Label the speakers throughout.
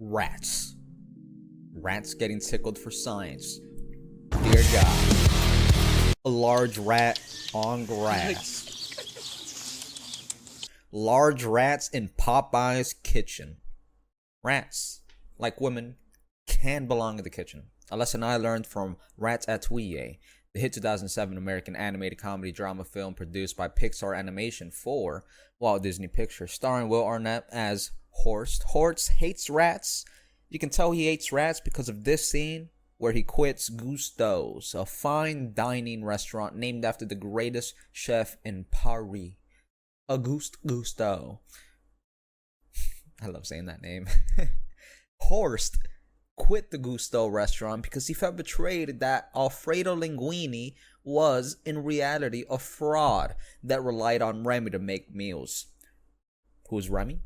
Speaker 1: Rats. Rats getting tickled for science. Dear God. A large rat on grass. Large rats in Popeye's kitchen. Rats, like women, can belong in the kitchen. A lesson I learned from Ratatouille, the hit 2007 American animated comedy drama film produced by Pixar Animation for Walt Disney Pictures, starring Will Arnett as Horst. Horst hates rats. You can tell he hates rats because of this scene where he quits Gusteau's, a fine dining restaurant named after the greatest chef in Paris, Auguste Gusteau. I love saying that name. Horst quit the Gusteau restaurant because he felt betrayed that Alfredo Linguini was in reality a fraud that relied on Remy to make meals. Who's Remy?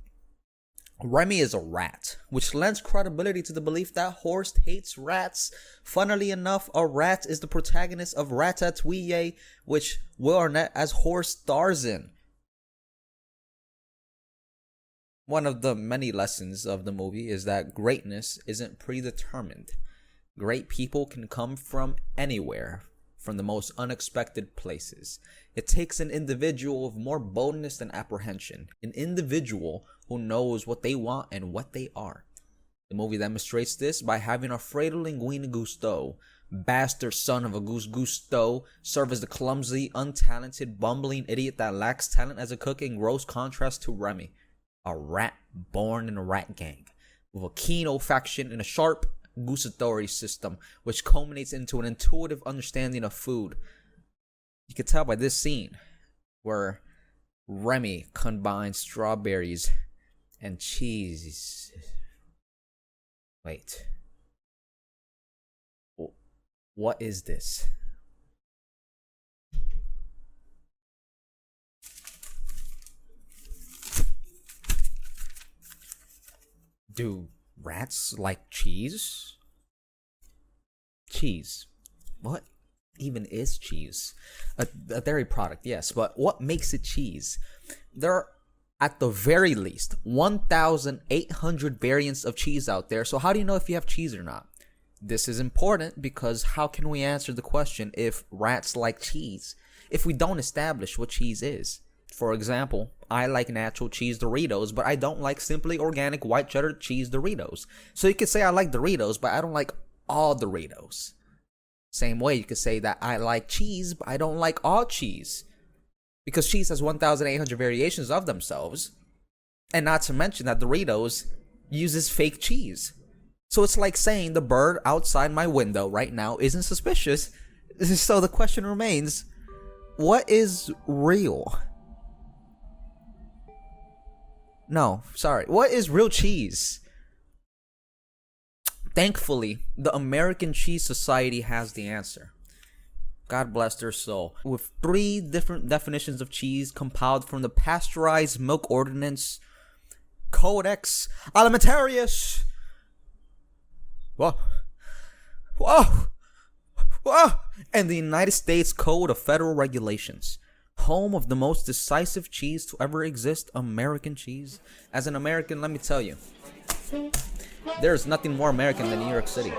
Speaker 1: Remy is a rat, which lends credibility to the belief that Horst hates rats. Funnily enough, a rat is the protagonist of Ratatouille, which Will Arnett as Horst stars in. One of the many lessons of the movie is that greatness isn't predetermined. Great people can come from anywhere, from the most unexpected places. It takes an individual of more boldness than apprehension, an individual who knows what they want and what they are. The movie demonstrates this by having Alfredo Linguini Gusteau, bastard son of Auguste Gusteau, serve as the clumsy, untalented, bumbling idiot that lacks talent as a cook, in gross contrast to Remy, a rat born in a rat gang, with a keen olfaction and a sharp gustatory system, which culminates into an intuitive understanding of food. You can tell by this scene where Remy combines strawberries and cheese. Wait. What is this? Do rats like cheese? Cheese. What even is cheese? A dairy product, yes, but what makes it cheese? There are, at the very least, 1,800 variants of cheese out there, so how do you know if you have cheese or not? This is important because how can we answer the question if rats like cheese if we don't establish what cheese is? For example, I like natural cheese Doritos, but I don't like simply organic white cheddar cheese Doritos. So you could say I like Doritos, but I don't like all Doritos. Same way you could say that I like cheese, but I don't like all cheese. Because cheese has 1,800 variations of themselves. And not to mention that Doritos uses fake cheese. So it's like saying the bird outside my window right now isn't suspicious. So the question remains, what is real? No, sorry. What is real cheese? Thankfully, the American Cheese Society has the answer. God bless their soul. With 3 different definitions of cheese compiled from the Pasteurized Milk Ordinance, Codex Alimentarius. Whoa. And the United States Code of Federal Regulations. Home of the most decisive cheese to ever exist, American cheese. As an American, let me tell you, there is nothing more American than New York City.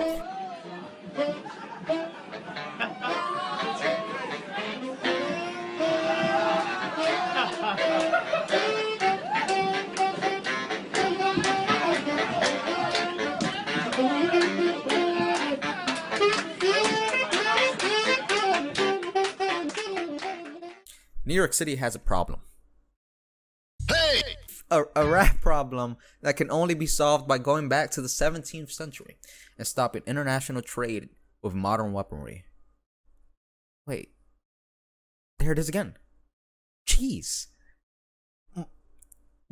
Speaker 1: New York City has a problem. Hey! A rat problem that can only be solved by going back to the 17th century and stopping international trade with modern weaponry. Wait. There it is again. Cheese.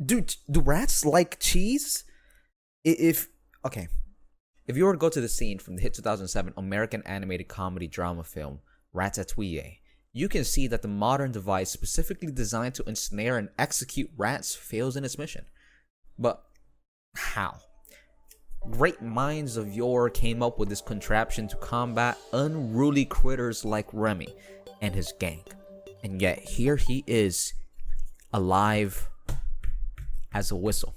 Speaker 1: Do rats like cheese? If you were to go to the scene from the hit 2007 American animated comedy drama film Ratatouille, you can see that the modern device specifically designed to ensnare and execute rats fails in its mission. But how? Great minds of yore came up with this contraption to combat unruly critters like Remy and his gang. And yet here he is, alive as a whistle.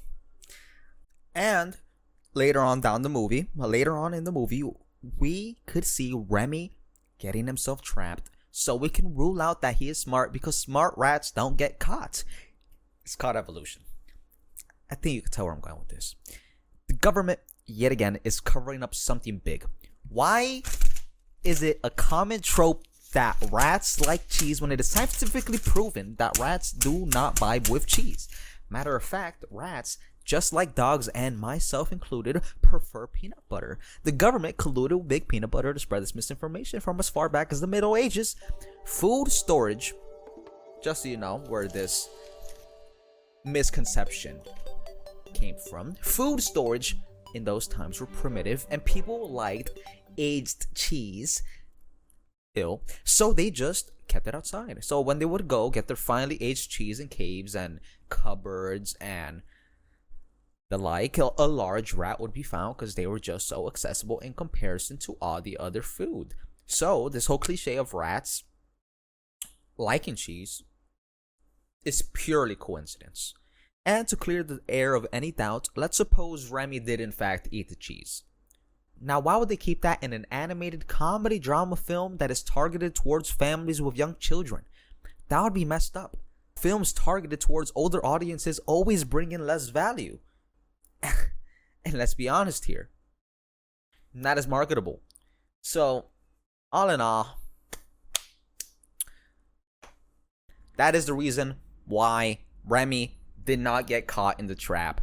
Speaker 1: And later on in the movie, we could see Remy getting himself trapped, so we can rule out that he is smart because smart rats don't get caught. It's called evolution. I think you can tell where I'm going with this. The government, yet again, is covering up something big. Why is it a common trope that rats like cheese when it is scientifically proven that rats do not vibe with cheese? Matter of fact, rats, just like dogs and myself included, prefer peanut butter. The government colluded with big peanut butter to spread this misinformation from as far back as the Middle Ages. Food storage, just so you know where this misconception came from. Food storage in those times were primitive and people liked aged cheese. So they just kept it outside. So when they would go get their finely aged cheese in caves and cupboards and the like, a large rat would be found because they were just so accessible in comparison to all the other food. So this whole cliche of rats liking cheese is purely coincidence. And to clear the air of any doubt, let's suppose Remy did in fact eat the cheese. Now, why would they keep that in an animated comedy drama film that is targeted towards families with young children? That would be messed up. Films targeted towards older audiences always bring in less value. And let's be honest here, not as marketable. So, all in all, that is the reason why Remy did not get caught in the trap.